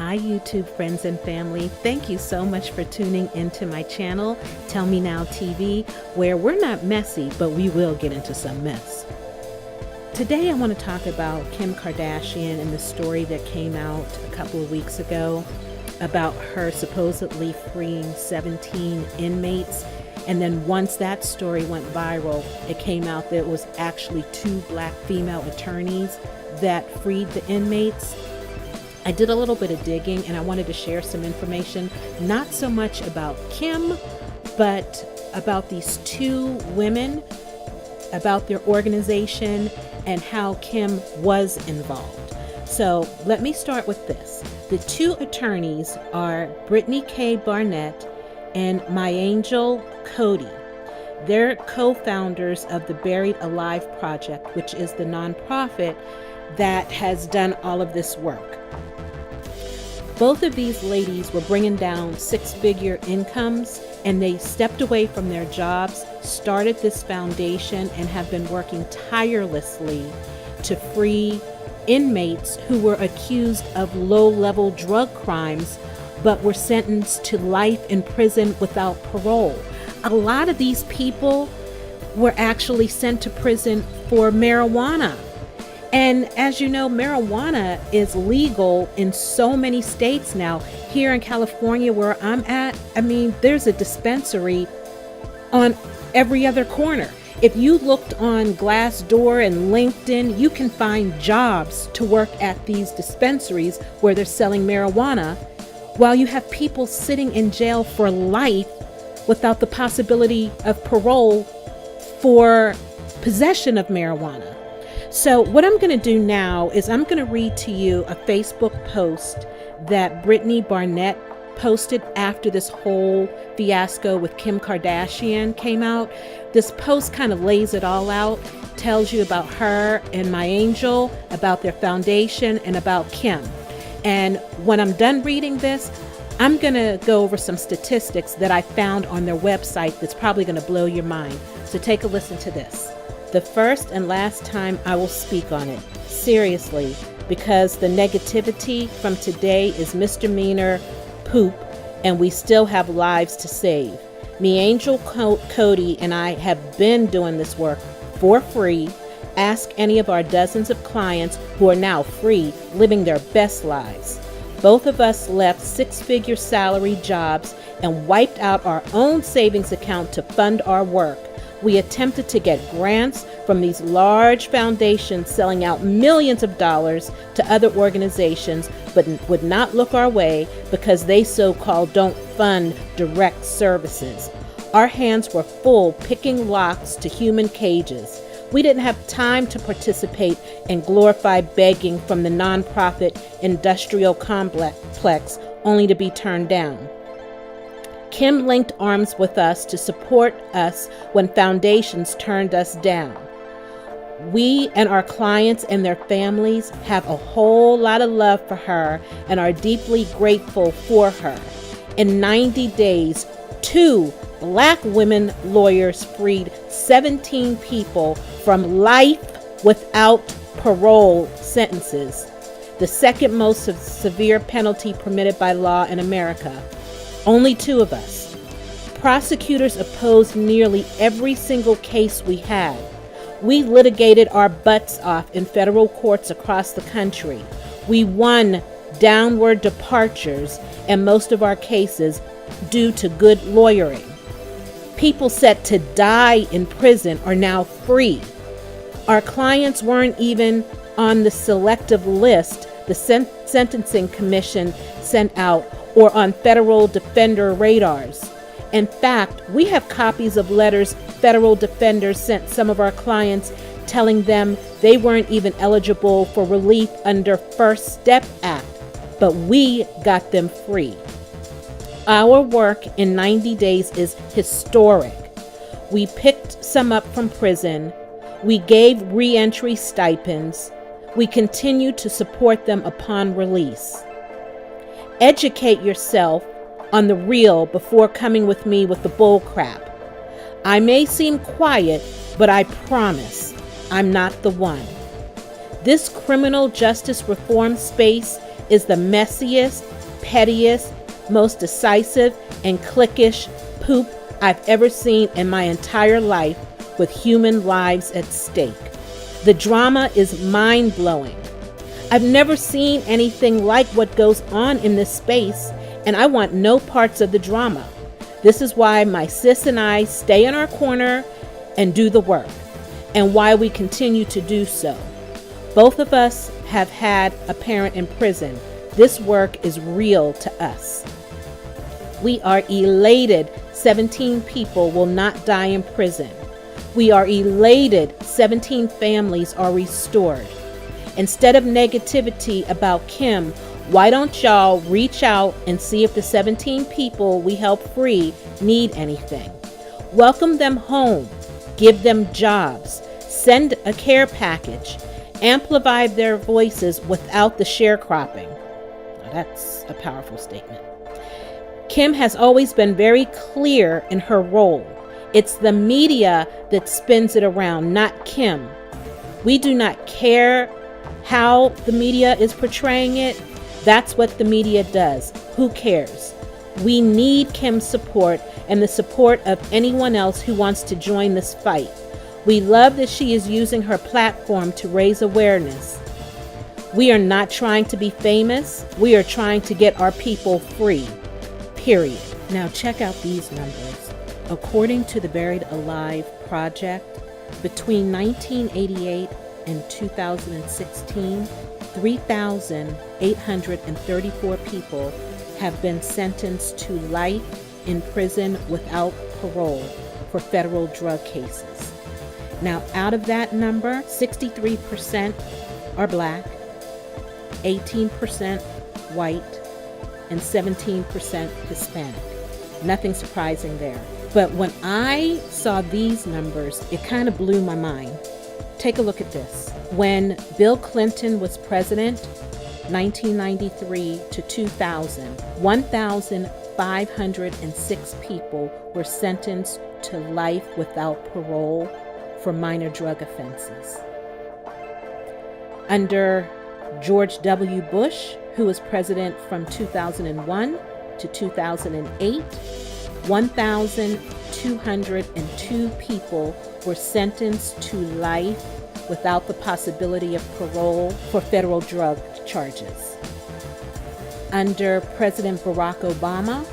Hi, YouTube friends and family. Thank you so much for tuning into my channel, Tell Me Now TV, where we're not messy, but we will get into some mess. Today I want to talk about Kim Kardashian and the story that came out a couple of weeks ago about her supposedly freeing 17 inmates. And then once that story went viral, it came out that it was actually 2 black female attorneys that freed the inmates. I did a little bit of digging and I wanted to share some information, not so much about Kim, but about these 2 women, about their organization, and how Kim was involved. So let me start with this. The 2 attorneys are Brittany K. Barnett and my angel, Cody. They're co-founders of the Buried Alive Project, which is the nonprofit that has done all of this work. Both of these ladies were bringing down 6-figure incomes, and they stepped away from their jobs, started this foundation, and have been working tirelessly to free inmates who were accused of low-level drug crimes but were sentenced to life in prison without parole. A lot of these people were actually sent to prison for marijuana. And as you know, marijuana is legal in so many states now. Here in California, where I'm at, there's a dispensary on every other corner. If you looked on Glassdoor and LinkedIn, you can find jobs to work at these dispensaries where they're selling marijuana, while you have people sitting in jail for life without the possibility of parole for possession of marijuana. So what I'm going to do now is I'm going to read to you a Facebook post that Brittany Barnett posted after this whole fiasco with Kim Kardashian came out. This post kind of lays it all out, tells you about her and my angel, about their foundation, and about Kim. And when I'm done reading this, I'm going to go over some statistics that I found on their website that's probably going to blow your mind. So take a listen to this. The first and last time I will speak on it, seriously, because the negativity from today is misdemeanor poop, and we still have lives to save. Me Angel Cody and I have been doing this work for free. Ask any of our dozens of clients who are now free, living their best lives. Both of us left 6-figure salary jobs and wiped out our own savings account to fund our work. We attempted to get grants from these large foundations selling out millions of dollars to other organizations, but would not look our way because they so-called don't fund direct services. Our hands were full picking locks to human cages. We didn't have time to participate in glorified begging from the nonprofit industrial complex, only to be turned down. Kim linked arms with us to support us when foundations turned us down. We and our clients and their families have a whole lot of love for her and are deeply grateful for her. In 90 days, 2 black women lawyers freed 17 people from life without parole sentences, the second most severe penalty permitted by law in America. Only 2 of us. Prosecutors opposed nearly every single case we had. We litigated our butts off in federal courts across the country. We won downward departures in most of our cases due to good lawyering. People set to die in prison are now free. Our clients weren't even on the selective list the Sentencing Commission sent out or on federal defender radars. In fact, we have copies of letters federal defenders sent some of our clients telling them they weren't even eligible for relief under First Step Act, but we got them free. Our work in 90 days is historic. We picked some up from prison. We gave re-entry stipends. We continue to support them upon release. Educate yourself on the real before coming with me with the bull crap. I may seem quiet, but I promise I'm not the one. This criminal justice reform space is the messiest, pettiest, most decisive, and cliquish poop I've ever seen in my entire life, with human lives at stake. The drama is mind-blowing. I've never seen anything like what goes on in this space, and I want no parts of the drama. This is why my sis and I stay in our corner and do the work, and why we continue to do so. Both of us have had a parent in prison. This work is real to us. We are elated 17 people will not die in prison. We are elated 17 families are restored. Instead of negativity about Kim, why don't y'all reach out and see if the 17 people we help free need anything? Welcome them home. Give them jobs. Send a care package. Amplify their voices without the sharecropping. Now that's a powerful statement. Kim has always been very clear in her role. It's the media that spins it around, not Kim. We do not care how the media is portraying it. That's what the media does. Who cares? We need Kim's support and the support of anyone else who wants to join this fight. We love that she is using her platform to raise awareness. We are not trying to be famous. We are trying to get our people free. Period. Now check out these numbers. According to the Buried Alive Project, between 1988 and 2016, 3,834 people have been sentenced to life in prison without parole for federal drug cases. Now, out of that number, 63% are black, 18% white, and 17% Hispanic. Nothing surprising there. But when I saw these numbers, it kind of blew my mind. Take a look at this. When Bill Clinton was president, 1993 to 2000, 1,506 people were sentenced to life without parole for minor drug offenses. Under George W. Bush, who was president from 2001 to 2008, 1,202 people were sentenced to life without the possibility of parole for federal drug charges. Under President Barack Obama,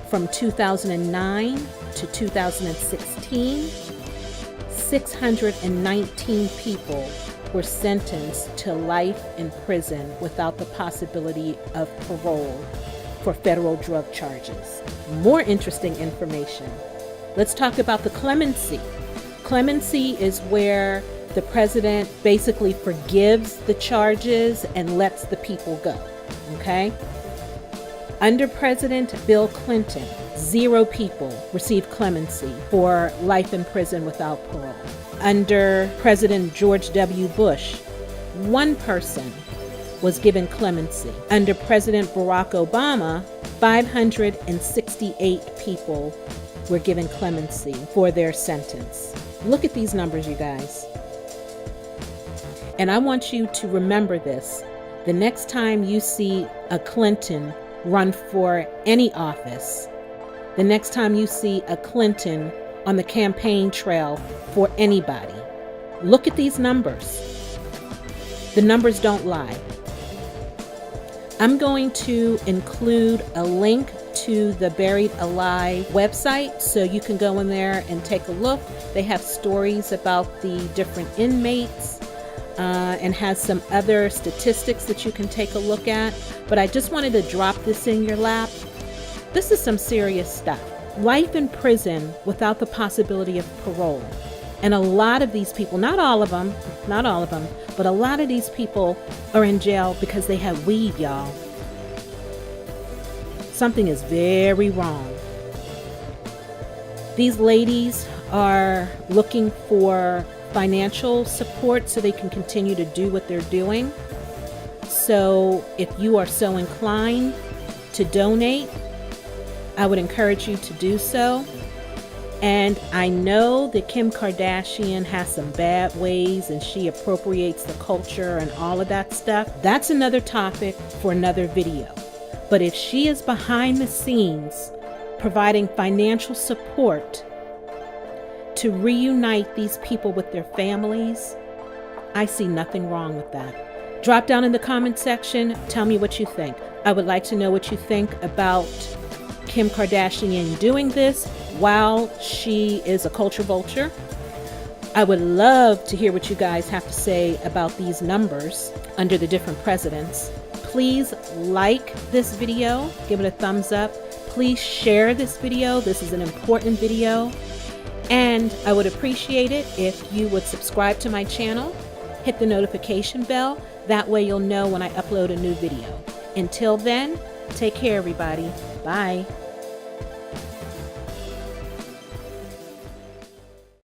from 2009 to 2016, 619 people were sentenced to life in prison without the possibility of parole for federal drug charges. More interesting information. Let's talk about the clemency. Clemency is where the president basically forgives the charges and lets the people go. Okay? Under President Bill Clinton, 0 people received clemency for life in prison without parole. Under President George W. Bush, 1 person was given clemency. Under President Barack Obama, 568 people were given clemency for their sentence. Look at these numbers, you guys. And I want you to remember this. The next time you see a Clinton run for any office, the next time you see a Clinton on the campaign trail for anybody, look at these numbers. The numbers don't lie. I'm going to include a link to the Buried Alive website so you can go in there and take a look. They have stories about the different inmates and has some other statistics that you can take a look at. But I just wanted to drop this in your lap. This is some serious stuff. Life in prison without the possibility of parole. And a lot of these people, not all of them, but a lot of these people are in jail because they have weed, y'all. Something is very wrong. These ladies are looking for financial support so they can continue to do what they're doing. So if you are so inclined to donate, I would encourage you to do so. And I know that Kim Kardashian has some bad ways and she appropriates the culture and all of that stuff. That's another topic for another video. But if she is behind the scenes providing financial support to reunite these people with their families, I see nothing wrong with that. Drop down in the comment section. Tell me what you think. I would like to know what you think about Kim Kardashian doing this while she is a culture vulture. I would love to hear what you guys have to say about these numbers under the different presidents. Please like this video, give it a thumbs up. Please share this video. This is an important video. And I would appreciate it if you would subscribe to my channel, hit the notification bell. That way you'll know when I upload a new video. Until then, take care everybody. Bye.